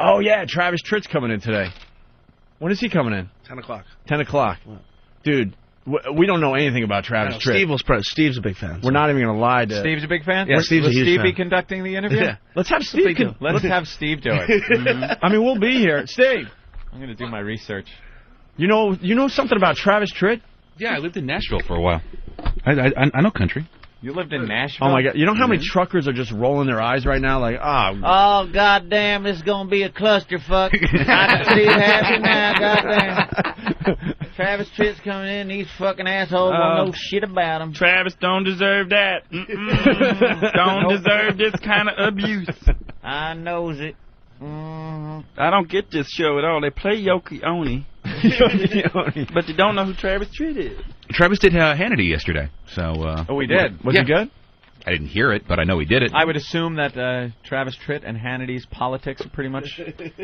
Oh, yeah, Travis Tritt's coming in today. When is he coming in? 10 o'clock. 10 o'clock. Dude, we don't know anything about Travis Tritt. Steve's a big fan. We're not even going to lie to... Steve's a big fan? Yeah, Steve's a huge fan. Will Steve be conducting the interview? Yeah. Let's have Steve do it. I mean, we'll be here. Steve. I'm going to do my research. You know something about Travis Tritt? Yeah, I lived in Nashville for a while. I know country. You lived in Nashville? Oh, my God. You know how many truckers are just rolling their eyes right now? Like, oh, goddamn, this is going to be a clusterfuck. I can see it happening now, goddamn. Travis Tritt's coming in, these fucking assholes don't know shit about him. Travis don't deserve that. Don't deserve this kind of abuse. I knows it. I don't get this show at all. They play Yoki Oni. But they don't know who Travis Tritt is. Travis did Hannity yesterday, so... we did? Was it good? I didn't hear it, but I know he did it. I would assume that Travis Tritt and Hannity's politics are pretty much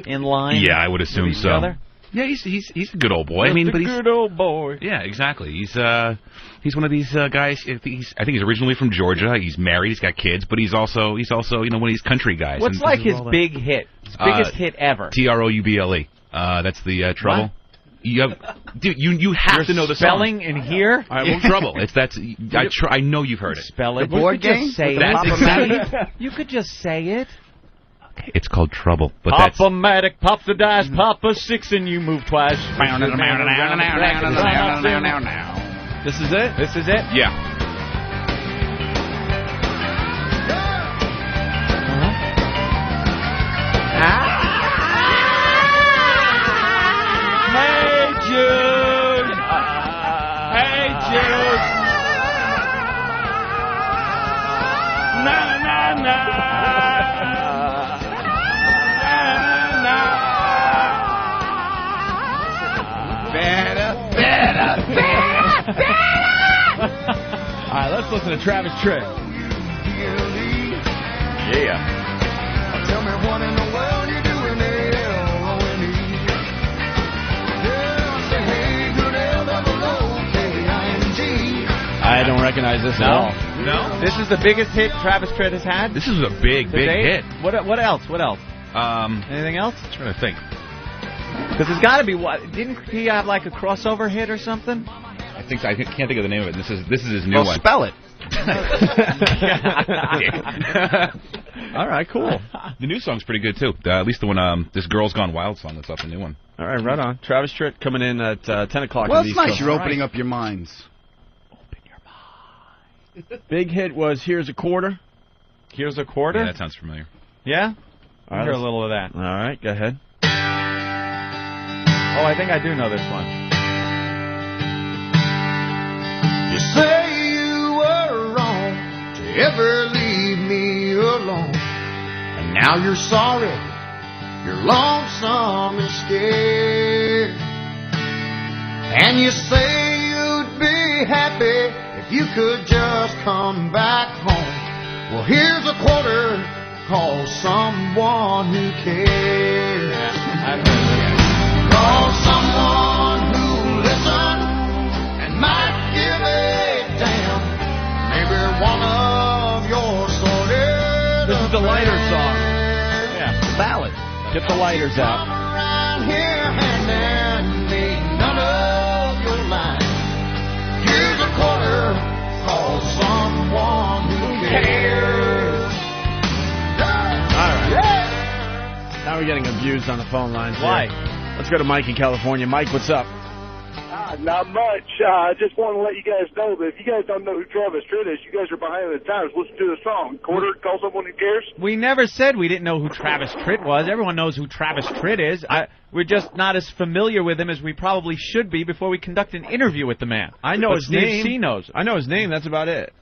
in line. Yeah, I would assume so. Other. Yeah, he's a good old boy. He's a good old boy. Yeah, exactly. He's one of these guys. I think he's originally from Georgia. He's married. He's got kids, but he's also one of these country guys. What's like his big hit? His biggest hit ever? Trouble. That's the Trouble. What? Dude, you have to know the spelling song. in here. All right, well, Trouble. I know you've heard it. Spell it. The board game. Say that's exactly. You could just say it. It's called Trouble, but Pop-o-matic, pop the dice, pop a 6 and you move twice. This is it? This is it? Yeah. Hey, Jude. Hey, Jude. Na, na, na. All right, let's listen to Travis Tritt. Yeah. Tell me what in the world you're doing there. I don't recognize this at all. No? This is the biggest hit Travis Tritt has had? This is a big hit. What else? Anything else? I'm trying to think. Because it's got to be what? Didn't he have like a crossover hit or something? I can't think of the name of it. This is his new one. Spell it. All right, cool. The new song's pretty good too. At least the one, this Girls Gone Wild song that's off the new one. All right, right on. Travis Tritt coming in at 10 o'clock. Well, it's nice. You're opening up your minds. Open your mind. Big hit was Here's a Quarter. Here's a Quarter? Yeah, that sounds familiar. Yeah? All right, hear a little of that. All right, go ahead. Oh, I think I do know this one. You say you were wrong to ever leave me alone, and now you're sorry, you're lonesome and scared, and you say you'd be happy if you could just come back home. Well, here's a quarter, call someone who cares. I've heard this. Call someone who listens and might give a damn. Maybe one of your sorted. This is the lighter song. Yeah. Ballad. Get the lighters out. Around here handing me none of your lines. Here's a quarter. Call someone who cares. All right. Yeah. Now we're getting abused on the phone lines. Why? Here. Let's go to Mike in California. Mike, what's up? Not much. I just want to let you guys know that if you guys don't know who Travis Tritt is, you guys are behind the times. Listen to the song. Quarter, call someone who cares. We never said we didn't know who Travis Tritt was. Everyone knows who Travis Tritt is. We're just not as familiar with him as we probably should be before we conduct an interview with the man. I know his name. Steve C knows. I know his name. That's about it.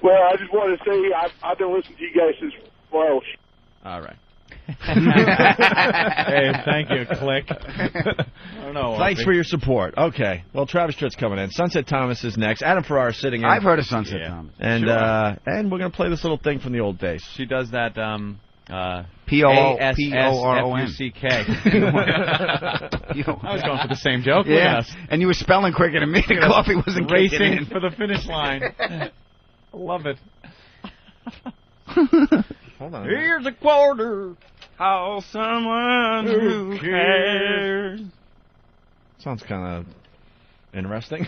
Well, I just want to say I've been listening to you guys since, well, all right. Hey, thank you, Click. I don't know. Thanks for your support. Okay. Well, Travis Tritt's coming in. Sunset Thomas is next. Adam Farrar is sitting in. I've heard of Sunset Thomas. And sure. And we're going to play this little thing from the old days. She does that P-O-O-N-P-O-R-O-N. I was going for the same joke. Yeah, and you were spelling quicker than me. The coffee wasn't kicking racing in. for the finish line. I love it. Hold on. Here's a quarter. Call someone who cares. Sounds kind of interesting.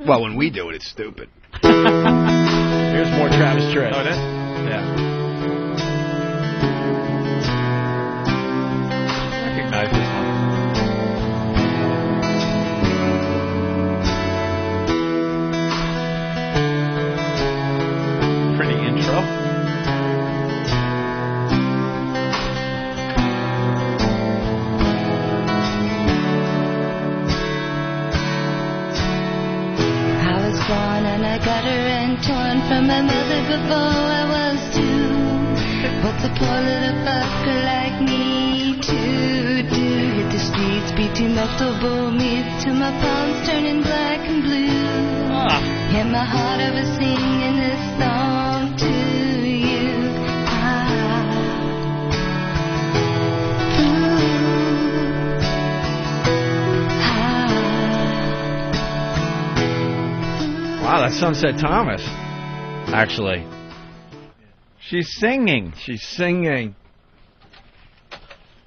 Well, when we do it, it's stupid. Here's more Travis Tritt. Oh, it is? Yeah. Recognize this one. Pretty intro. Born and I got her and torn from my mother before I was 2. What's a poor little fucker like me to do? Hit the streets, beat to multiple meats till my palms turning black and blue. And my heart I was singing this song to you. Wow, that's Sunset Thomas, actually. She's singing. She's singing.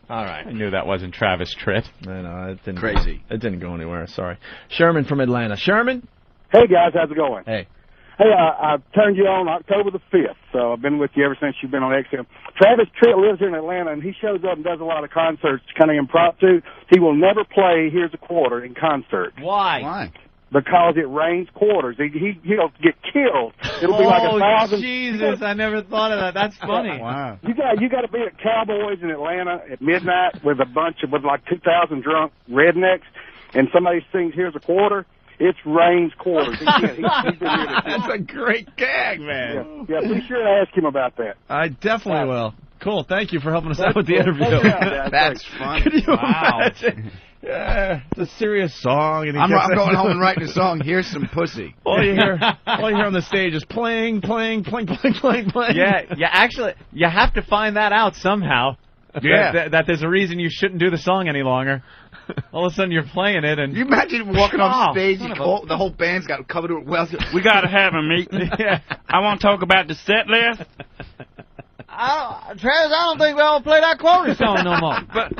All right. I knew that wasn't Travis Tritt. I know, it didn't. Crazy. It didn't go anywhere. Sorry. Sherman from Atlanta. Sherman? Hey, guys, how's it going? Hey. Hey, I turned you on October the 5th, so I've been with you ever since you've been on XM. Travis Tritt lives here in Atlanta, and he shows up and does a lot of concerts, kind of impromptu. He will never play Here's a Quarter in concert. Why? Because it rains quarters. He'll get killed. It'll be like 1,000. Jesus, I never thought of that. That's funny. Wow. You got to be at Cowboys in Atlanta at midnight with like 2,000 drunk rednecks, and somebody sings Here's a Quarter. It's rains quarters. He's been here to That's a great gag, man. Yeah, be sure to ask him about that. I definitely will. Cool. Thank you for helping us out with the interview. That's fun. Can you imagine? Yeah, it's a serious song. And I'm going home and writing a song. Here's some pussy. All you hear on the stage is playing. Yeah, actually, you have to find that out somehow. Yeah. That there's a reason you shouldn't do the song any longer. All of a sudden you're playing it, and you imagine walking off stage, the whole band's got covered with wells. We got to have a meeting. Yeah. I want to talk about the set list. Travis, I don't think we all play that quarter song no more. But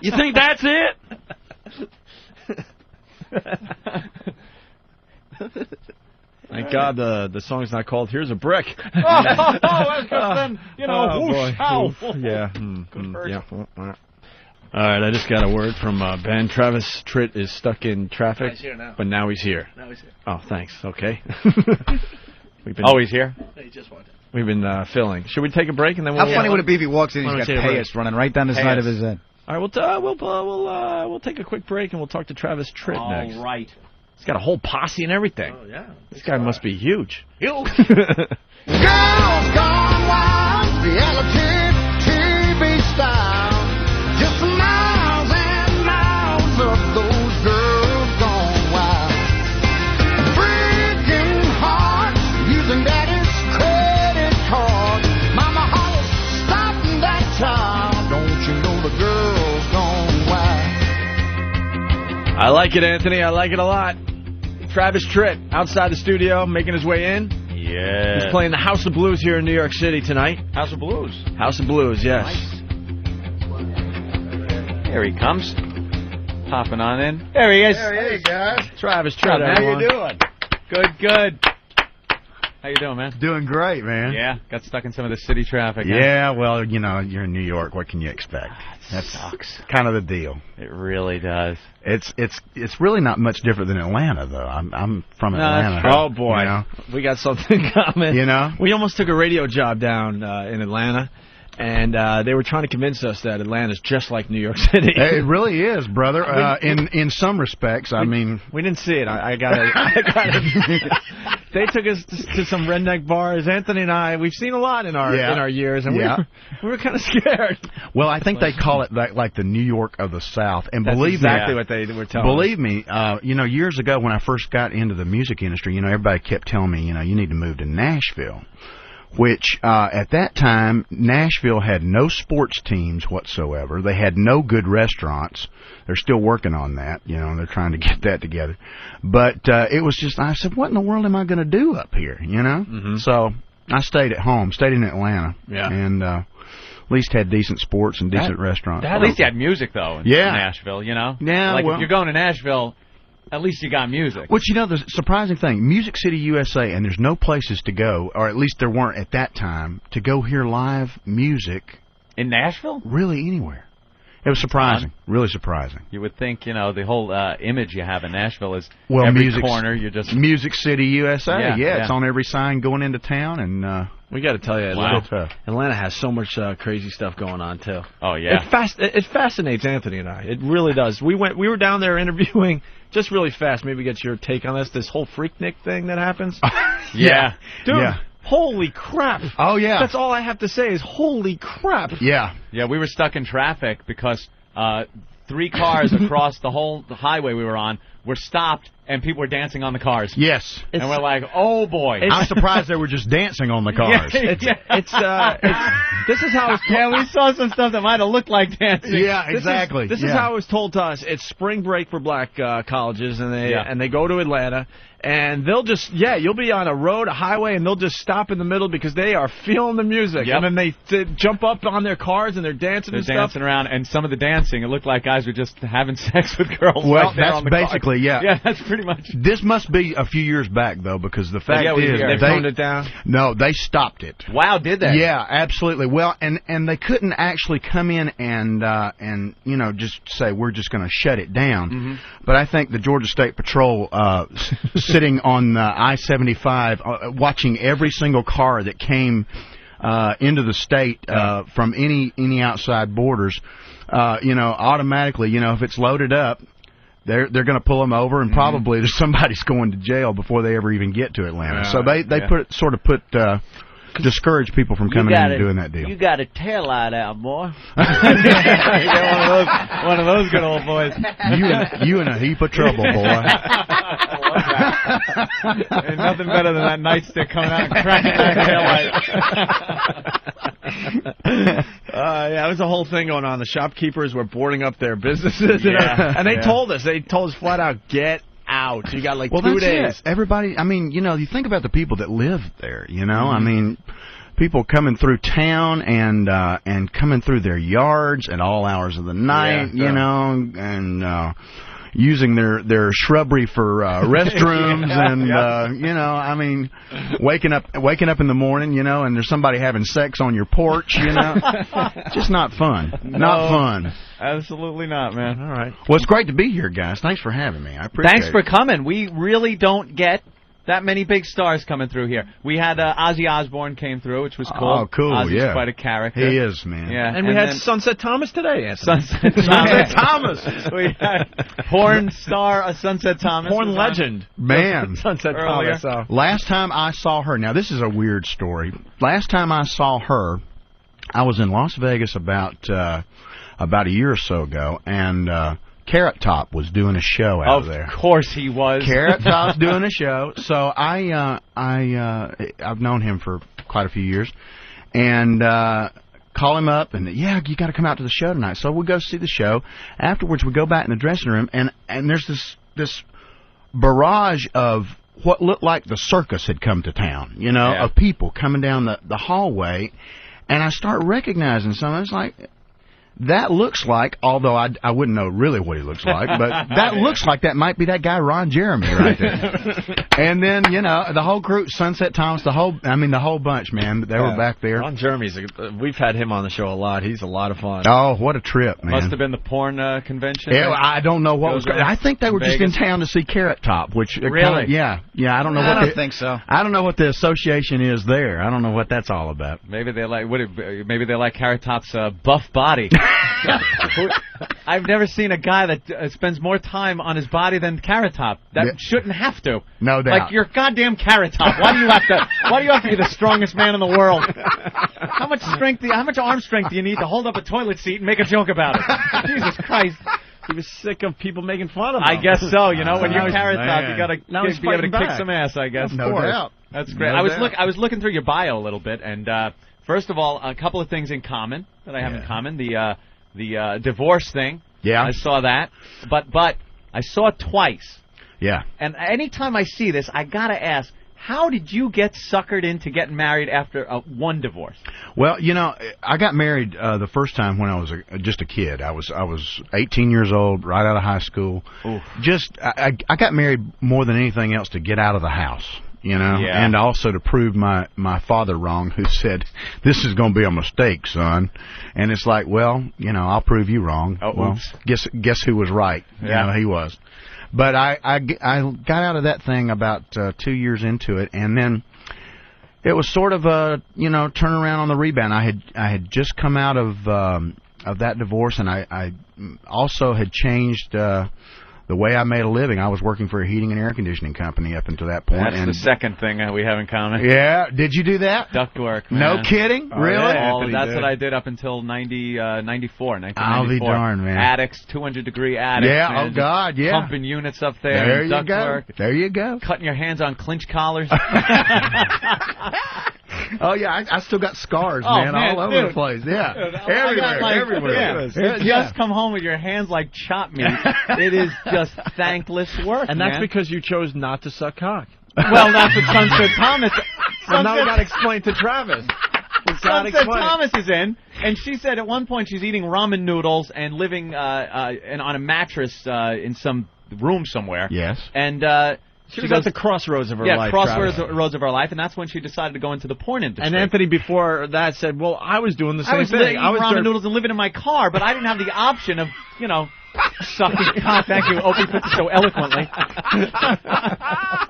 you think that's it? Thank God the song's not called Here's a Brick. That's then, whoosh, ow. Yeah. Yeah. All right, I just got a word from Ben. Travis Tritt is stuck in traffic, he's here now. But now he's here. Now he's here. Oh, thanks. Okay. He's here? He just walked in. We've been filling. Should we take a break and then we'll... How funny would it be if he walks in and he's got take a payas running right down the side of his head? All right, we'll take a quick break and we'll talk to Travis Tritt next. All right. He's got a whole posse and everything. Oh, yeah. This guy must be huge. Girls Gone Wild, reality TV style. Just miles and miles of those girls gone wild. Freaking hard, using daddy's credit card. Mama hollers, stopping that time. Don't you know the girls gone wild? I like it, Anthony. I like it a lot. Travis Tritt outside the studio, making his way in. Yeah. He's playing the House of Blues here in New York City tonight. House of Blues. House of Blues, yes. Nice. Here he comes. Popping on in. There he is. Hey, guys. Travis Tritt, How everyone. you doing? Good. How you doing, man? Doing great, man. Yeah, got stuck in some of the city traffic. Yeah, well, you're in New York. What can you expect? That sucks. Kind of the deal. It really does. It's really not much different than Atlanta, though. I'm from Atlanta. Oh boy, we got something in common. You know, we almost took a radio job down in Atlanta, and they were trying to convince us that Atlanta's just like New York City. It really is, brother. In some respects, I mean, we didn't see it. I got it. They took us to some redneck bars. Anthony and I, we've seen a lot in our years, and we were kind of scared. Well, I think they call it like the New York of the South. And That's believe exactly me, what they were telling believe us. me, years ago when I first got into the music industry, everybody kept telling me, you need to move to Nashville. Which, at that time, Nashville had no sports teams whatsoever. They had no good restaurants. They're still working on that, and they're trying to get that together. But it was just, I said, what in the world am I going to do up here, Mm-hmm. So I stayed at home, stayed in Atlanta. Yeah. And at least had decent sports and decent restaurants. At least you had music, though, in Nashville, you know? Yeah, like, well, if you're going to Nashville, at least you got music. Which, you know, the surprising thing, Music City, USA, and there's no places to go, or at least there weren't at that time, to go hear live music. In Nashville? Really anywhere. It was surprising, really surprising. You would think, you know, the whole image you have in Nashville is well, every corner you're just... Music City, USA, yeah, it's on every sign going into town, and... we got to tell you, Atlanta has so much crazy stuff going on, too. Oh, yeah. It fascinates Anthony and I. It really does. We were down there interviewing, just really fast, maybe get your take on this whole Freaknik thing that happens. Yeah. Dude. Yeah. Holy crap. Oh, yeah. That's all I have to say is holy crap. Yeah. Yeah, we were stuck in traffic because 3 cars across the whole highway we were on were stopped, and people were dancing on the cars. Yes. And we're like, oh, boy. I'm surprised they were just dancing on the cars. This is how it's yeah, we saw some stuff that might have looked like dancing. Yeah, exactly. This is how it was told to us. It's spring break for black colleges, and they go to Atlanta. And they'll just, you'll be on a road, a highway, and they'll just stop in the middle because they are feeling the music. Yep. And then they jump up on their cars and they're dancing and stuff. They're dancing around, and some of the dancing, it looked like guys were just having sex with girls. Well, right there that's on the basically, car. Yeah, that's pretty much. This must be a few years back, though, because the fact is... They toned it down? No, they stopped it. Wow, did they? Yeah, absolutely. Well, and they couldn't actually come in and you know, just say, we're just going to shut it down. Mm-hmm. But I think the Georgia State Patrol, sitting on I-75, watching every single car that came into the state from any outside borders, you know, automatically, you know, if it's loaded up, they're going to pull them over, and probably somebody's going to jail before they ever even get to Atlanta. So they put discourage people from coming in and doing that deal. You got a tail light out, boy. You got one of those good old boys. You in a heap of trouble, boy. Ain't nothing better than that nightstick coming out and cracking that taillight. Yeah, it was a whole thing going on. The shopkeepers were boarding up their businesses, and they told us flat out, get out. You got like 2 days. It. Everybody, I mean, you know, you think about the people that live there, you know, I mean, people coming through town and coming through their yards at all hours of the night, you know, and using their shrubbery for restrooms and you know, I mean, waking up in the morning, you know, and there's somebody having sex on your porch, you know. Just not fun. Not fun. Absolutely not, man. All right. Well, it's great to be here, guys. Thanks for having me. I appreciate it. Thanks for coming. We really don't get that many big stars coming through here. We had Ozzy Osbourne came through, which was cool. Oh, cool, Ozzy's quite a character. He is, man. Yeah, and we had Sunset Thomas today, Anthony. Sunset Thomas. We had porn star Sunset Thomas. Porn legend. Man. Sunset Thomas. Last time I saw her, now this is a weird story. Last time I saw her, I was in Las Vegas about a year or so ago, and Carrot Top was doing a show out there. Of course he was. Carrot Top's doing a show. So I've known him for quite a few years, and call him up and you got to come out to the show tonight. So we go see the show. Afterwards, we go back in the dressing room, and there's this barrage of what looked like the circus had come to town. You know, of people coming down the hallway, and I start recognizing someone. It's like, that looks like, although I wouldn't know really what he looks like, but that looks like that might be that guy Ron Jeremy right there. And then, you know, the whole crew, Sunset Thomas, the whole bunch, man, they were back there. Ron Jeremy's, we've had him on the show a lot. He's a lot of fun. Oh, what a trip, man. Must have been the porn convention. Yeah, I don't know what was going on. I think they were just in town to see Carrot Top, which really? I don't know. I don't think so. I don't know what the association is there. I don't know what that's all about. Maybe they like Carrot Top's buff body. I've never seen a guy that spends more time on his body than Carrot Top. That shouldn't have to. No doubt. Like, you're goddamn Carrot Top. Why do you have to be the strongest man in the world? How much arm strength do you need to hold up a toilet seat and make a joke about it? Jesus Christ. He was sick of people making fun of him. I guess so. You know, when you're Carrot Top, you gotta be able to back. kick some ass, I guess. No doubt. That's great. I was looking through your bio a little bit, and first of all, a couple of things in common that I have in common. The divorce thing. Yeah. I saw that. But I saw it twice. Yeah. And anytime I see this, I got to ask, How did you get suckered into getting married after one divorce? Well, I got married the first time when I was just a kid. I was 18 years old, right out of high school. Oof. I got married more than anything else to get out of the house. And also to prove my father wrong, who said, "This is going to be a mistake, son." And it's like, well, I'll prove you wrong. Oh, well, oops. guess who was right? Yeah. He was. But I got out of that thing about 2 years into it, and then it was sort of a turn around on the rebound. I had just come out of that divorce, and I also had changed the way I made a living. I was working for a heating and air conditioning company up until that point. That's the second thing we have in common. Yeah. Did you do that? Ductwork, man. No kidding? Really? Yeah, that's what I did up until 1994. I'll be darned, man. Attics, 200-degree attics. Yeah, man. Oh, God, yeah. Pumping units up there. There you ductwork. go. There you go. Cutting your hands on clinch collars. Oh, yeah, I still got scars, man, all over the place. Yeah. Everywhere. You just come home with your hands like chopped meat. It is just thankless work, and that's because you chose not to suck cock. Well, that's what Sunset Thomas... Well, now we got to explain to Travis. Sunset Thomas is in, and she said at one point she's eating ramen noodles and living on a mattress in some room somewhere. Yes. And... She was at the crossroads of her life. Yeah, crossroads of her life, and that's when she decided to go into the porn industry. And Anthony, before that, said, well, I was doing the same thing. I was eating ramen noodles and living in my car, but I didn't have the option of, sucking cock. Thank you. Opie put it so eloquently.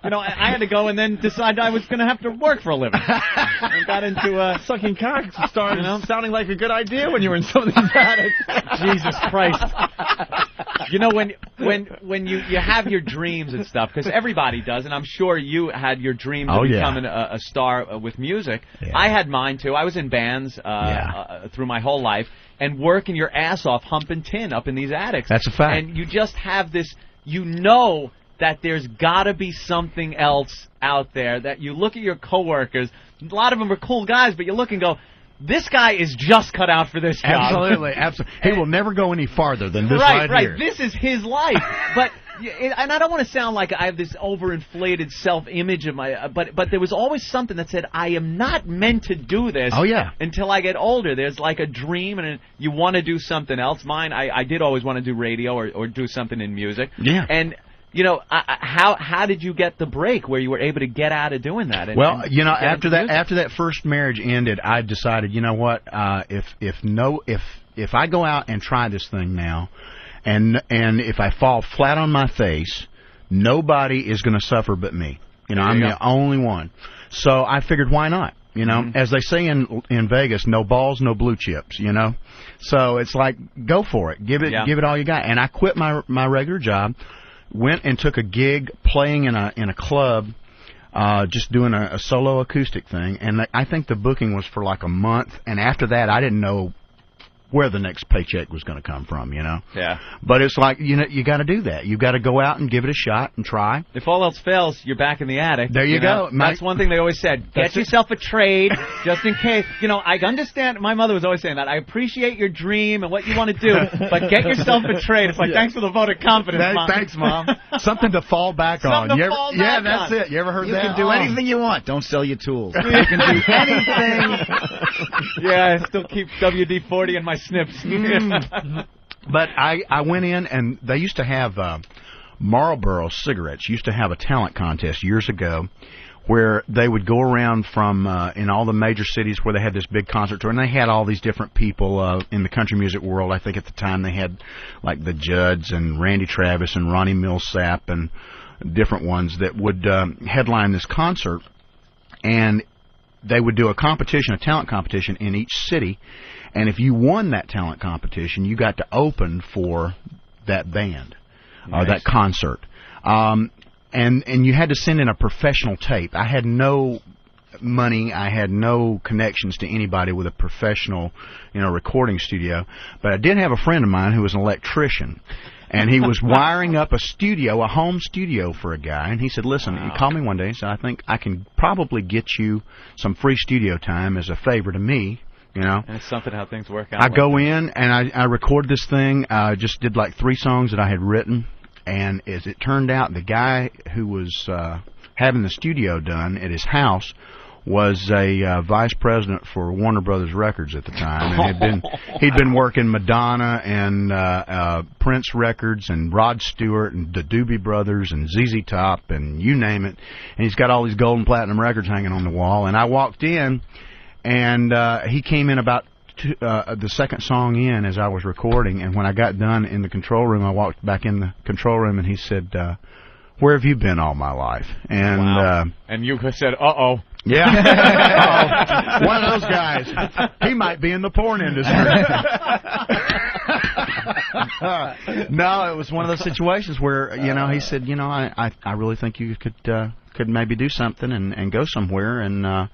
I had to go and then decide I was going to have to work for a living. And got into sucking cock. Started sounding like a good idea when you were in some of these attics. Jesus Christ. When you have your dreams and stuff, because everybody does, and I'm sure you had your dreams of becoming a star with music. Yeah. I had mine too. I was in bands through my whole life, and working your ass off humping tin up in these attics. That's a fact. And you just have this, that there's got to be something else out there, that you look at your coworkers, a lot of them are cool guys, but you look and go, this guy is just cut out for this job. Absolutely. He will never go any farther than this right here. Right. This is his life. But and I don't want to sound like I have this overinflated self-image of my. But there was always something that said I am not meant to do this. Oh yeah. Until I get older, there's like a dream, and you want to do something else. Mine, I did always want to do radio or do something in music. Yeah. And. How did you get the break where you were able to get out of doing that? After that first marriage ended, I decided, if I go out and try this thing now, and if I fall flat on my face, nobody is going to suffer but me. I'm the only one. So I figured, why not? As they say in Vegas, no balls, no blue chips. So it's like, go for it, give it all you got. And I quit my regular job. Went and took a gig playing in a club, just doing a solo acoustic thing, and I think the booking was for like a month, and after that I didn't know where the next paycheck was going to come from, Yeah. But it's like, you got to do that. You got to go out and give it a shot and try. If all else fails, you're back in the attic. There you go. That's one thing they always said. Get yourself a trade, just in case. I understand. My mother was always saying that. I appreciate your dream and what you want to do, but get yourself a trade. It's like, thanks for the vote of confidence, Mom. Thanks, Mom. Something to fall back on. That's it. You ever heard that? You can do anything you want. Don't sell your tools. You can do anything. Yeah, I still keep WD-40 in my snips. But I went in, and they used to have Marlboro cigarettes used to have a talent contest years ago where they would go around from in all the major cities where they had this big concert tour, and they had all these different people in the country music world. I think at the time they had like the Judds and Randy Travis and Ronnie Millsap and different ones that would headline this concert, and they would do a talent competition in each city. And if you won that talent competition, you got to open for that band or that concert. And you had to send in a professional tape. I had no money. I had no connections to anybody with a professional, recording studio. But I did have a friend of mine who was an electrician. And he was wiring up a home studio for a guy. And he said, listen, he called me one day and said, I think I can probably get you some free studio time as a favor to me. And it's something how things work out. I go in and I record this thing. I just did like 3 songs that I had written, and as it turned out, the guy who was having the studio done at his house was a vice president for Warner Brothers Records at the time, and he'd been working Madonna and Prince Records and Rod Stewart and the Doobie Brothers and ZZ Top and you name it, and he's got all these gold and platinum records hanging on the wall. And I walked in, and he came in about the second song in as I was recording, and when I got done in the control room, I walked back in the control room, and he said, "Where have you been all my life?" And and you said, "Uh-oh." Yeah. One of those guys. He might be in the porn industry. No, it was one of those situations where, he said, I really think you could maybe do something and go somewhere, and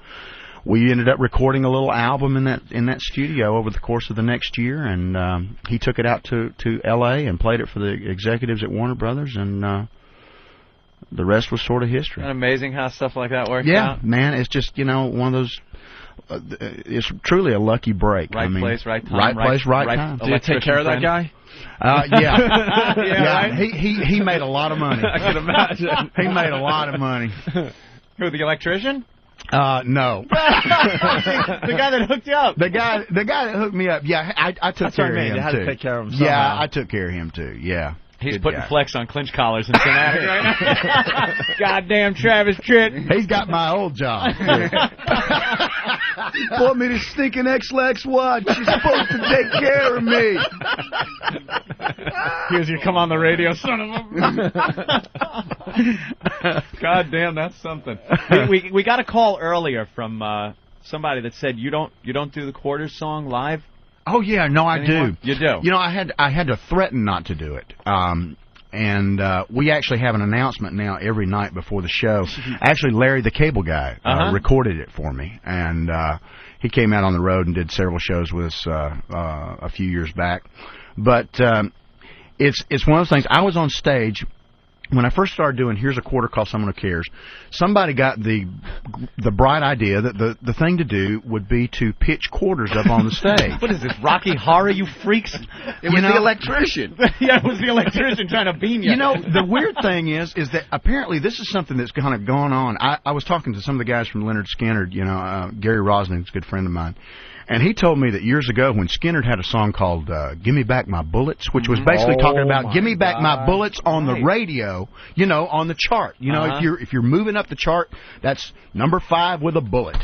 we ended up recording a little album in that studio over the course of the next year, and he took it out to L.A. and played it for the executives at Warner Brothers, and the rest was sort of history. Isn't it amazing how stuff like that works out? Yeah, man, it's just, one of those, it's truly a lucky break. Right place, right time. Right place, right time. Did you take care of that guy? Yeah. Right? He made a lot of money. I can imagine. He made a lot of money. Who, the electrician? No. The guy that hooked you up. The guy that hooked me up, yeah, I took care of him, You had too. to take care of him somehow. Yeah, I took care of him, too, yeah. He's Good putting guy. flex on clinch collars in Cincinnati right now. Goddamn Travis Tritt. He's got my old job. Bought me this stinking X-Lax watch. She's supposed to take care of me. Here's your come on the radio, son of a... God damn, that's something. We got a call earlier from somebody that said you don't do the Quarters song live. Oh yeah, no, I do. You do. I had to threaten not to do it. And we actually have an announcement now every night before the show. Actually, Larry the Cable Guy recorded it for me, and he came out on the road and did several shows with us a few years back. But it's one of those things. I was on stage when I first started doing Here's a Quarter Call Someone Who Cares. Somebody got the bright idea that the thing to do would be to pitch quarters up on the stage. What is this, Rocky Horror, you freaks? It was the electrician. Yeah, it was the electrician trying to beam you. The weird thing is that apparently this is something that's kind of gone on. I was talking to some of the guys from Leonard Skinner, Gary Rosling's a good friend of mine. And he told me that years ago when Skinner had a song called Give Me Back My Bullets, which was basically talking about give me back my bullets on the radio, on the chart. If you're moving up the chart, that's number 5 with a bullet.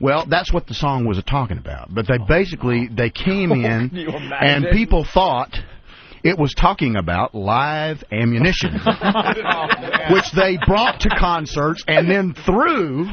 Well, that's what the song was talking about. But they came in and people thought it was talking about live ammunition, which they brought to concerts and then threw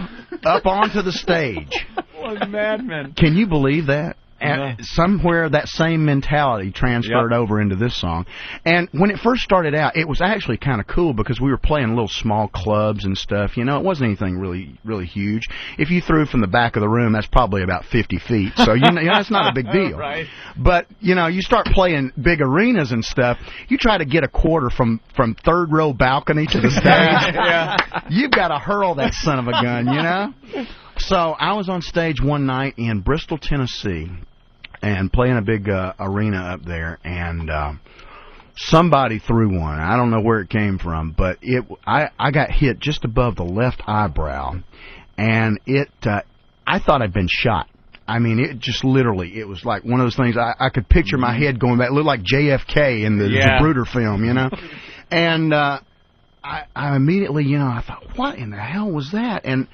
up onto the stage. What madmen. Can you believe that? And somewhere that same mentality transferred over into this song. And when it first started out, it was actually kind of cool because we were playing little small clubs and stuff. It wasn't anything really, really huge. If you threw from the back of the room, that's probably about 50 feet. So, that's not a big deal. Right. But, you start playing big arenas and stuff, you try to get a quarter from third row balcony to the stage. You've got to hurl that son of a gun, So I was on stage one night in Bristol, Tennessee, and playing a big arena up there, and somebody threw one. I don't know where it came from, but I got hit just above the left eyebrow, and I thought I'd been shot. I mean, it just literally, it was like one of those things, I could picture my head going back, it looked like JFK in the Zapruder film, And I immediately, I thought, what in the hell was that? And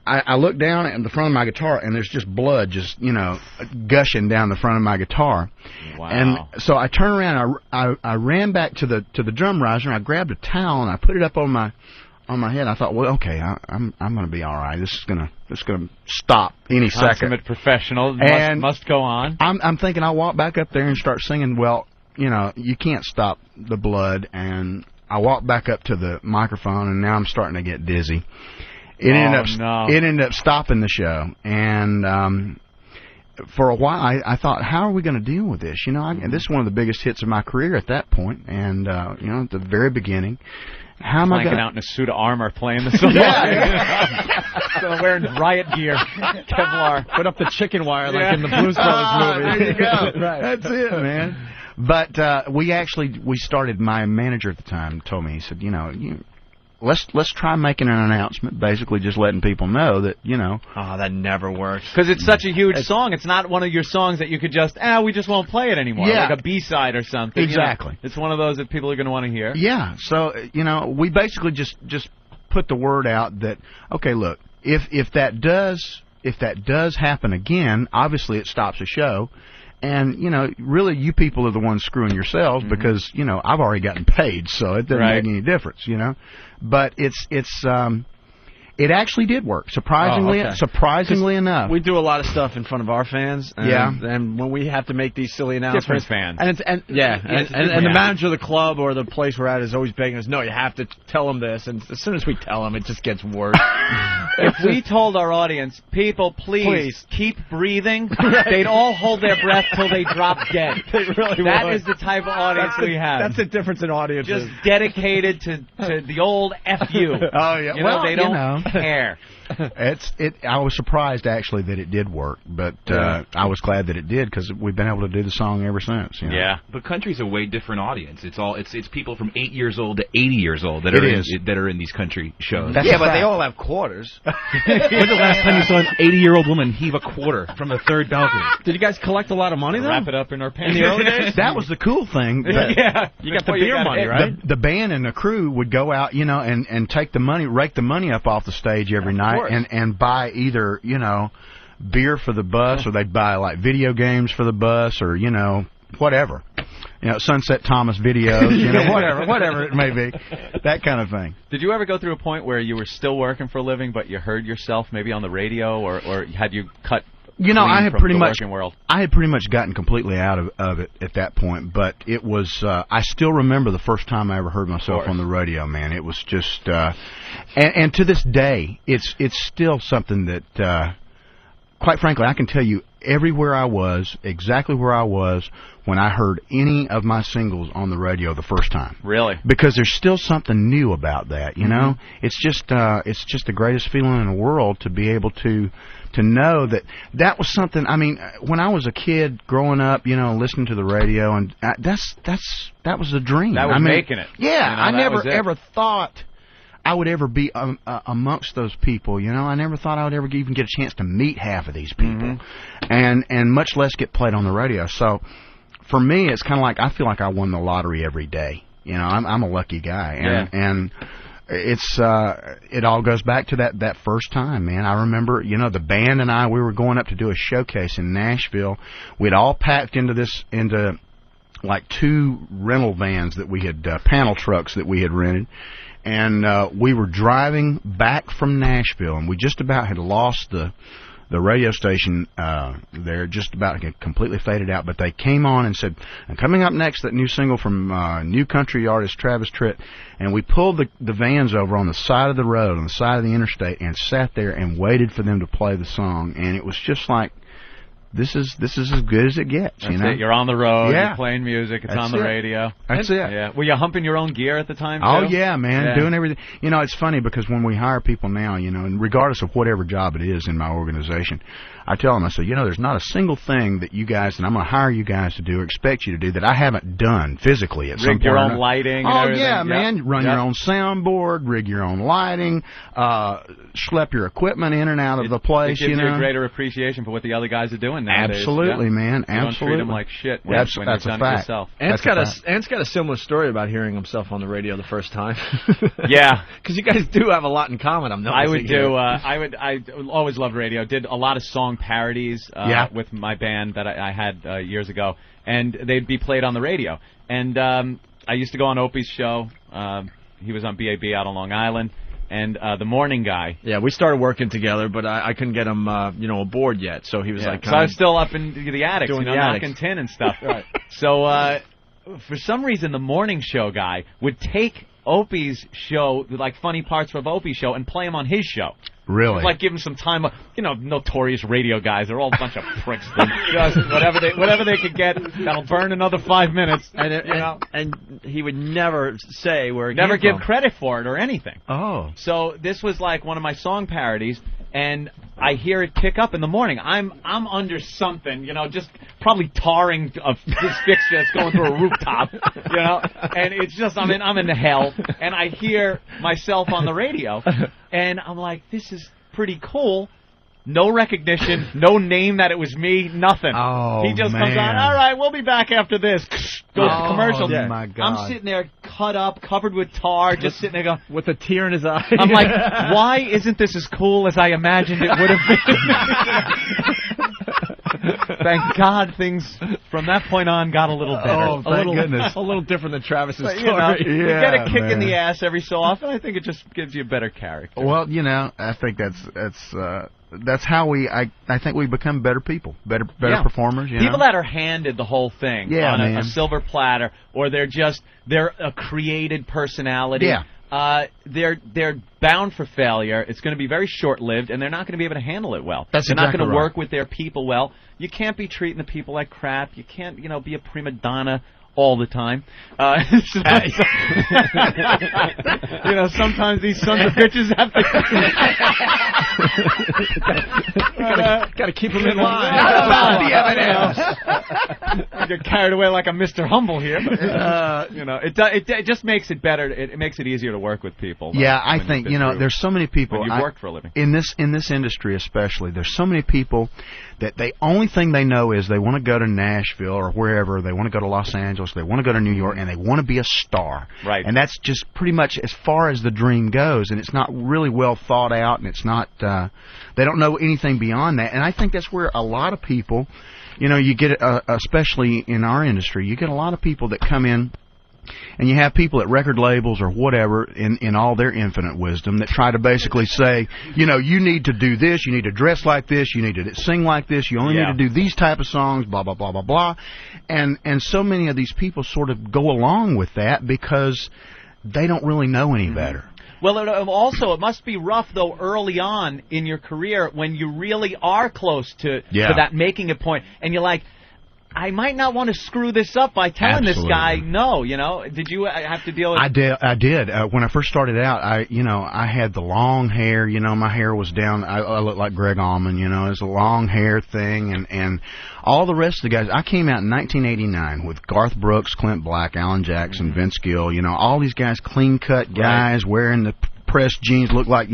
I looked down at the front of my guitar, and there's just blood just, gushing down the front of my guitar. Wow. And so I turned around, I ran back to the drum riser, and I grabbed a towel, and I put it up on my head. I thought, well, okay, I'm going to be all right. This is going to stop any second. Consummate professional. Must go on. I'm thinking I'll walk back up there and start singing. Well, you can't stop the blood. And I walked back up to the microphone, and now I'm starting to get dizzy. It ended up stopping the show, and for a while I thought, how are we going to deal with this? This is one of the biggest hits of my career at that point, and at the very beginning, how am I going out in a suit of armor playing the song? So wearing riot gear, Kevlar, put up the chicken wire like in the Blues Brothers movie. There you go. Right. That's it, man. But we started. My manager at the time told me, he said, let's try making an announcement, basically just letting people know that, you know. Oh, that never works. Because it's such a huge song. It's not one of your songs that you could just, we just won't play it anymore. Yeah. Like a B-side or something. Exactly. You know, it's one of those that people are going to want to hear. Yeah. So, you know, we basically just put the word out that, okay, look, if that does happen again, obviously it stops a show. And, you know, really you people are the ones screwing yourselves because, you know, I've already gotten paid, so it doesn't make any difference, you know. But it actually did work, surprisingly enough. We do a lot of stuff in front of our fans, and when we have to make these silly announcements, different fans, and the manager of the club or the place we're at is always begging us, no, you have to tell them this, and as soon as we tell them, it just gets worse. If we told our audience, people, please keep breathing, they'd all hold their breath till they drop dead. They really That would. is the type of audience we have. That's the difference in audiences. Just dedicated to the old F you. Oh, yeah. You know, they don't care. I was surprised actually that it did work, but I was glad that it did because we've been able to do the song ever since. You know? Yeah, but country's a way different audience. It's people from 8 years old to 80 years old that are in these country shows. But they all have quarters. When's the last time you saw an 80-year-old woman heave a quarter from the third balcony? Did you guys collect a lot of money, though? Wrap it up in our pants. In the early days? That was the cool thing. Yeah. You got the beer money, right? The band and the crew would go out, you know, and take the money, rake the money up off the stage every night and buy either, you know, beer for the bus or they'd buy, like, video games for the bus or, you know, whatever. You know, Sunset Thomas videos, you know, whatever it may be. That kind of thing. Did you ever go through a point where you were still working for a living, but you heard yourself maybe on the radio, or had you cut? You know, I had pretty much gotten completely out of it at that point, but it was. I still remember the first time I ever heard myself on the radio. Man, it was just, and to this day, it's still something that, quite frankly, I can tell you everywhere I was, exactly where I was when I heard any of my singles on the radio the first time. Really? Because there's still something new about that. You know, it's just the greatest feeling in the world to be able to know that was something. I mean, when I was a kid growing up, you know, listening to the radio, and that was a dream. That was making it. Yeah, you know, I never ever thought I would ever be amongst those people. You know, I never thought I would ever even get a chance to meet half of these people, and much less get played on the radio. So for me, it's kind of like I feel like I won the lottery every day. You know, I'm a lucky guy, and it's it all goes back to that first time, man. I remember, you know, the band and we were going up to do a showcase in Nashville. We'd all packed into like 2 rental vans that we had, panel trucks that we had rented, and we were driving back from Nashville, and we just about had lost the radio station there, just about completely faded out, but they came on and said, and coming up next, that new single from new country artist Travis Tritt, and we pulled the vans over on the side of the road, on the side of the interstate, and sat there and waited for them to play the song, and it was just like, this is as good as it gets. That's you know, You're on the road. You're playing music. It's on the radio. That's it. Yeah. Were you humping your own gear at the time, too? Oh yeah, man, doing everything. You know, it's funny because when we hire people now, you know, and regardless of whatever job it is in my organization, I tell them, I say, you know, there's not a single thing that you guys, that I'm going to hire you guys to do or expect you to do that I haven't done physically at some point. Rig your own lighting. Oh and yeah, man. Run your own soundboard, rig your own lighting, schlep your equipment in and out of the place. It gives you know, a greater appreciation for what the other guys are doing nowadays. Absolutely, man. You Absolutely. don't treat them like shit when That's you've a done fact. it yourself. Ant's got a similar story about hearing himself on the radio the first time. Yeah, because you guys do have a lot in common. I always loved radio. Did a lot of song parodies with my band that I had years ago, and they'd be played on the radio. And I used to go on Opie's show. He was on BAB out on Long Island. And the morning guy. Yeah, we started working together, but I couldn't get him, aboard yet. So he was like, so I was still up in the attics, knocking tin and stuff. Right. So for some reason, the morning show guy would take Opie's show, like funny parts of Opie's show, and play them on his show. Really? It's like give him some time. You know, notorious radio guys. They're all a bunch of pricks. Just whatever they could get, that'll burn another 5 minutes. And he would never say where it never came give credit for it or anything. Oh. So this was like one of my song parodies, and I hear it pick up in the morning. I'm under something, just probably tarring this fixture that's going through a rooftop, and it's just I'm in hell, and I hear myself on the radio, and I'm like, this is pretty cool. No recognition, no name that it was me, nothing. Oh, he just comes on, all right, we'll be back after this. Goes to commercial. Oh, my God. I'm sitting there cut up, covered with tar, just sitting there going... With a tear in his eye. I'm like, why isn't this as cool as I imagined it would have been? Thank God things from that point on got a little better. Oh, thank goodness. A little different than Travis's story. You get a kick in the ass every so often. I think it just gives you a better character. Well, I think that's how I think we become better people, better performers. People that are handed the whole thing on a silver platter, or they're a created personality. Yeah. They're bound for failure. It's going to be very short-lived, and they're not going to be able to handle it well. They're not going to work with their people well. You can't be treating the people like crap. You can't, be a prima donna all the time. Sometimes these sons of bitches have to... Got to keep them in line. I get carried away like a Mr. Humble here. But, it just makes it better. It makes it easier to work with people. Yeah, I think, there's so many people... When you work for a living. In this industry especially, there's so many people that the only thing they know is they want to go to Nashville or wherever, they want to go to Los Angeles, they want to go to New York, and they want to be a star. Right. And that's just pretty much as far as the dream goes, and it's not really well thought out, and it's not, they don't know anything beyond that. And I think that's where a lot of people, you get, especially in our industry, you get a lot of people that come in, and you have people at record labels or whatever in all their infinite wisdom that try to basically say, you need to do this, you need to dress like this, you need to sing like this, you only need to do these type of songs, blah, blah, blah, blah, blah. And so many of these people sort of go along with that because they don't really know any better. Well, it must be rough, though, early on in your career when you really are close to that making it point, and you're like, I might not want to screw this up by telling this guy no, Did you have to deal with... I did. When I first started out, I had the long hair, my hair was down, I looked like Greg Allman, it was a long hair thing, and all the rest of the guys, I came out in 1989 with Garth Brooks, Clint Black, Alan Jackson, Vince Gill, all these guys, clean-cut guys, wearing the pressed jeans, look like,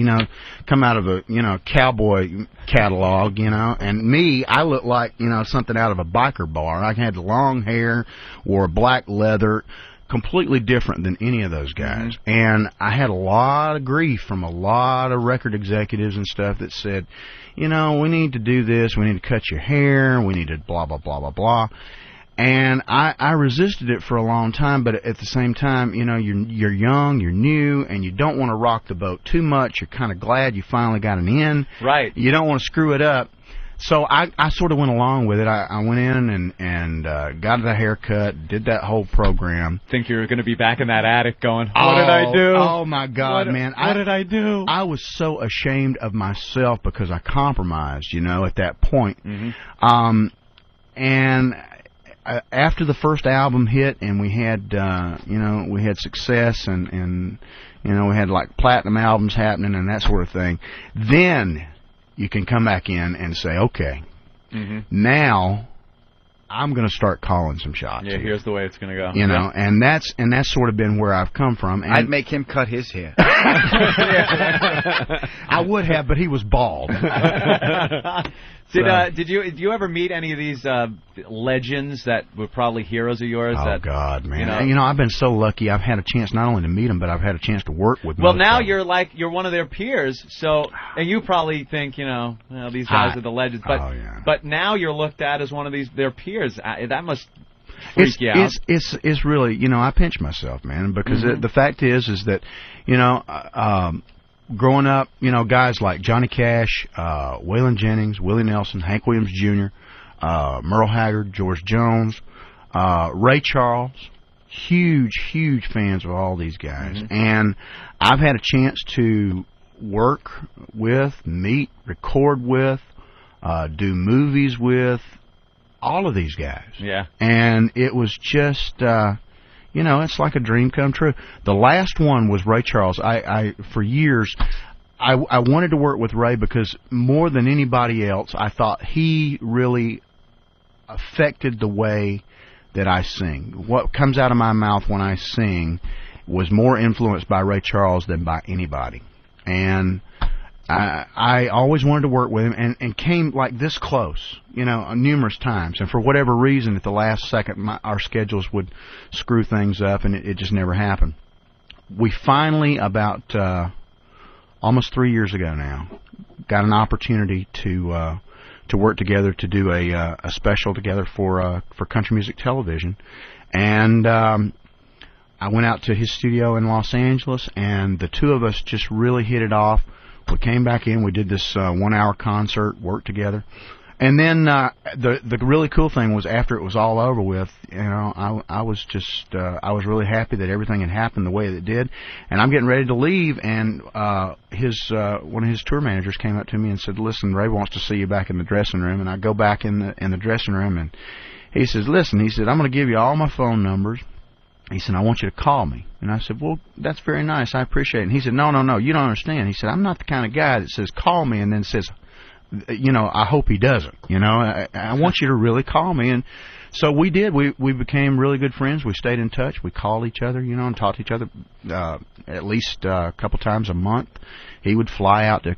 come out of a, cowboy catalog, and me, I looked like, something out of a biker bar. I had long hair, wore black leather, completely different than any of those guys. And I had a lot of grief from a lot of record executives and stuff that said, we need to do this, we need to cut your hair, we need to blah, blah, blah, blah, blah. And I resisted it for a long time, but at the same time, you're young, you're new, and you don't want to rock the boat too much. You're kind of glad you finally got an in. Right. You don't want to screw it up. So I sort of went along with it. I went in and got the haircut, did that whole program. Think you're going to be back in that attic going, what did I do? Oh, my God, man. What did I do? I was so ashamed of myself because I compromised, at that point. And... after the first album hit and we had we had success and we had like platinum albums happening and that sort of thing, then you can come back in and say, okay, now I'm going to start calling some shots. Yeah, here's the way it's going to go. And that's sort of been where I've come from. And I'd make him cut his hair. I would have, but he was bald. Did you ever meet any of these legends that were probably heroes of yours? Oh, God, man. I've been so lucky. I've had a chance not only to meet them, but I've had a chance to work with them. Well, now you're one of their peers, and you probably think, these guys are the legends. But now you're looked at as one of their peers. That must freak you out. It's really, I pinch myself, man, because the fact is that, growing up, guys like Johnny Cash, Waylon Jennings, Willie Nelson, Hank Williams Jr., Merle Haggard, George Jones, Ray Charles, huge fans of all these guys. And I've had a chance to work with, meet, record with, do movies with all of these guys. Yeah. And it was just... it's like a dream come true. The last one was Ray Charles. I for years, I wanted to work with Ray because more than anybody else, I thought he really affected the way that I sing. What comes out of my mouth when I sing was more influenced by Ray Charles than by anybody. And I always wanted to work with him and came like this close, numerous times. And for whatever reason, at the last second, our schedules would screw things up, and it just never happened. We finally, about almost 3 years ago now, got an opportunity to work together to do a special together for country music television. And I went out to his studio in Los Angeles, and the two of us just really hit it off. We came back in, we did this 1 hour concert, worked together. And then the really cool thing was after it was all over with, I was just I was really happy that everything had happened the way that it did. And I'm getting ready to leave, and one of his tour managers came up to me and said, "Listen, Ray wants to see you back in the dressing room." And I go back in the dressing room, and he says, "Listen," he said, "I'm going to give you all my phone numbers." He said, "I want you to call me." And I said, "Well, that's very nice. I appreciate it." And he said, No, you don't understand." He said, "I'm not the kind of guy that says call me and then says, I hope he doesn't. I want you to really call me." And so we did. We became really good friends. We stayed in touch. We called each other, and talked to each other at least a couple times a month. He would fly out to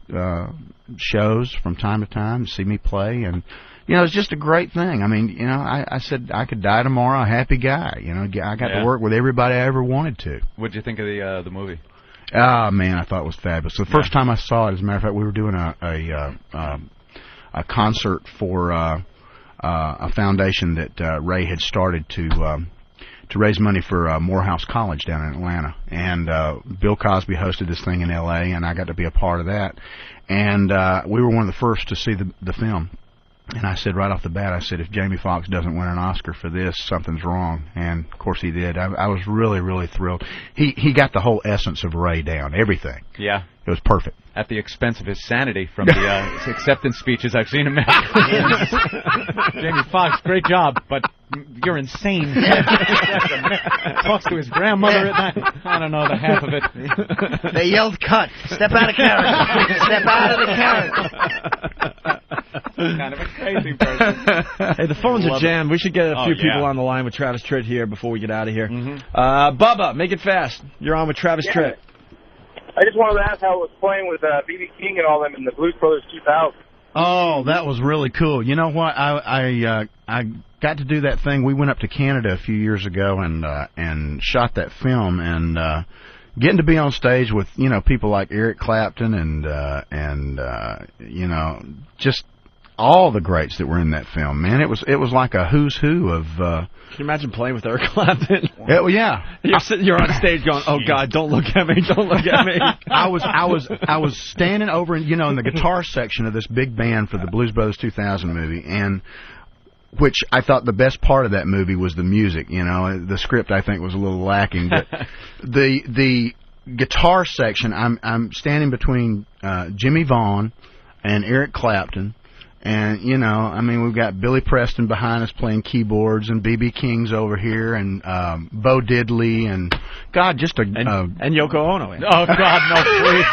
shows from time to time to see me play, and it's just a great thing. I mean, I said I could die tomorrow, a happy guy. I got to work with everybody I ever wanted to. What'd you think of the movie? Man, I thought it was fabulous. The first time I saw it, as a matter of fact, we were doing a concert for a foundation that Ray had started to raise money for Morehouse College down in Atlanta. And Bill Cosby hosted this thing in L.A., and I got to be a part of that. And we were one of the first to see the film. And I said right off the bat, I said, if Jamie Foxx doesn't win an Oscar for this, something's wrong. And, of course, he did. I was really, really thrilled. He got the whole essence of Ray down, everything. Yeah. It was perfect. At the expense of his sanity from the acceptance speeches I've seen him make. Jamie Foxx, great job, but you're insane. Talks to his grandmother at night. I don't know the half of it. They yelled, "Cut! Step out of character! Step out of the character!" Kind of a crazy person. Hey, the phones are jammed. We should get a few people on the line with Travis Tritt here before we get out of here. Bubba, make it fast. You're on with Travis Tritt. I just wanted to ask how it was playing with B.B. King and all them in the Blues Brothers 2000. Oh, that was really cool. You know what? I got to do that thing. We went up to Canada a few years ago and shot that film, and getting to be on stage with people like Eric Clapton and just all the greats that were in that film. Man, it was like a who's who of. Can you imagine playing with Eric Clapton? Yeah. You're on stage going, "Oh God, don't look at me, don't look at me." I was standing over in the guitar section of this big band for the Blues Brothers 2000 movie, and which I thought the best part of that movie was the music. The script I think was a little lacking, but the guitar section, I'm standing between Jimmy Vaughn and Eric Clapton. And, we've got Billy Preston behind us playing keyboards, and B.B. King's over here, and Bo Diddley, and, God, just a... and Yoko Ono. Oh, God, no, please.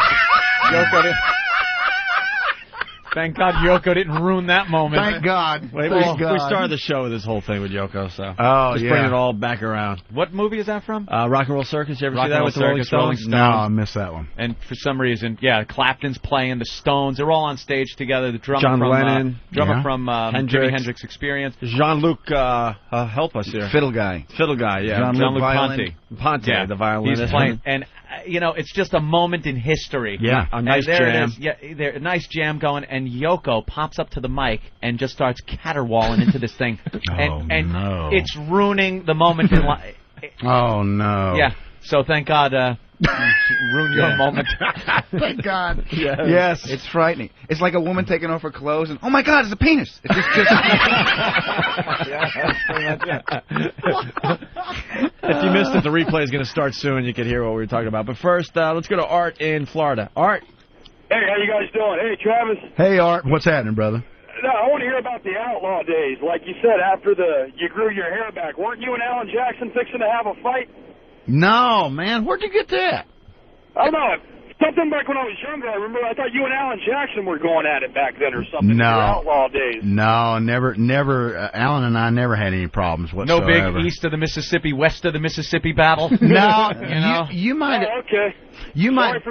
Yoko didn't... Thank God Yoko didn't ruin that moment. Thank God. We started the show with this whole thing with Yoko, so just bring it all back around. What movie is that from? Rock and Roll Circus. You ever see that with the Rolling Stones? No, I missed that one. And for some reason, Clapton's playing, the Stones, they're all on stage together. The drummer John from Lennon, from Jimi Hendrix Experience. Jean-Luc, help us here. Fiddle guy, yeah. Jean-Luc Ponty. Yeah, the violinist. He's playing, and it's just a moment in history. Yeah, a nice jam. A nice jam going, and Yoko pops up to the mic and just starts caterwauling into this thing. And no. It's ruining the moment in life. Oh, no. Yeah, so thank God ruined your moment. Thank God. Yes. It's frightening. It's like a woman taking off her clothes and, oh my God, it's a penis. It's just... If you missed it, the replay is going to start soon. You can hear what we were talking about. But first, let's go to Art in Florida. Art. Hey, how you guys doing? Hey, Travis. Hey, Art. What's happening, brother? No, I want to hear about the outlaw days. Like you said, after you grew your hair back, weren't you and Alan Jackson fixing to have a fight? No, man. Where'd you get that? I don't know. Something back when I was younger, I remember I thought you and Alan Jackson were going at it back then or something. No. In your outlaw days. No, never. Alan and I never had any problems whatsoever. No big east of the Mississippi, west of the Mississippi battle. No, you know. You might. Oh, okay. You might.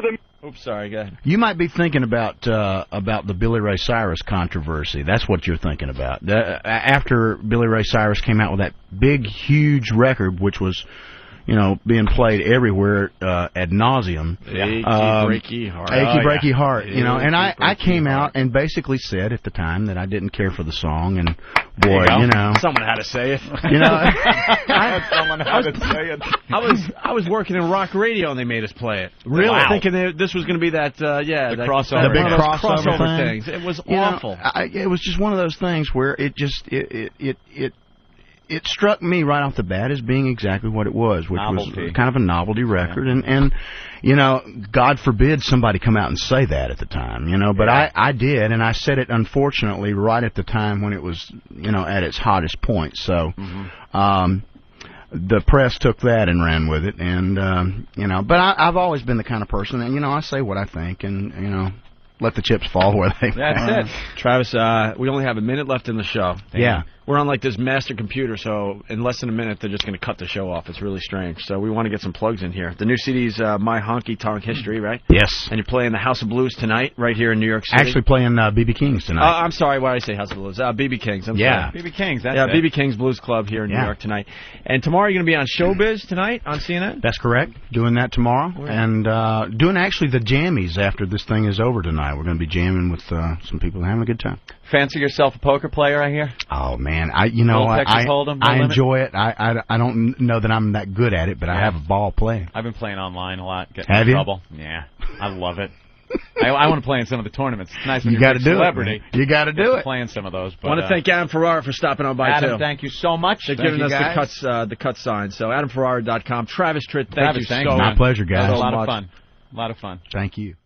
Oops, sorry, go ahead. You might be thinking about the Billy Ray Cyrus controversy. That's what you're thinking about. After Billy Ray Cyrus came out with that big, huge record, which was, being played everywhere ad nauseum. Achy, breaky heart. Achy, breaky heart. And I came out and basically said at the time that I didn't care for the song, and boy, someone had to say it. Someone had to say it. I was working in rock radio and they made us play it. Really? Wow. Thinking this was going to be that crossover, the big crossover things. It was awful. It was just one of those things where it struck me right off the bat as being exactly what it was, which novelty. Was kind of a novelty record, and God forbid somebody come out and say that at the time, but I did, and I said it unfortunately right at the time when it was, at its hottest point, so, the press took that and ran with it, and, but I've always been the kind of person, and, I say what I think, and, let the chips fall where they fall. That's it. Travis, we only have a minute left in the show. Yeah. We're on like this master computer, so in less than a minute, they're just going to cut the show off. It's really strange. So we want to get some plugs in here. The new CD's My Honky Tonk History, right? Yes. And you're playing the House of Blues tonight, right here in New York City. Actually playing B.B. King's tonight. I'm sorry, why did I say House of Blues? B.B. King's. I'm sorry. B.B. King's, that's it. B.B. King's Blues Club here in New York tonight. And tomorrow you're going to be on Showbiz tonight on CNN? That's correct. Doing that tomorrow. And doing actually the jammies after this thing is over tonight. We're going to be jamming with some people having a good time. Fancy yourself a poker player, I hear? Oh, man. I enjoy it. I don't know that I'm that good at it, but I have a ball playing. I've been playing online a lot, getting in trouble. Yeah, I love it. I want to play in some of the tournaments. It's nice when you're a celebrity. You got to do it. Playing some of those. I want to thank Adam Ferrara for stopping on by, Adam, too. thank you so much. They're giving us the cut sign. So AdamFerrara.com. Travis Tritt, thank you so much. My pleasure, guys. That was a lot of fun. A lot of fun. Thank you.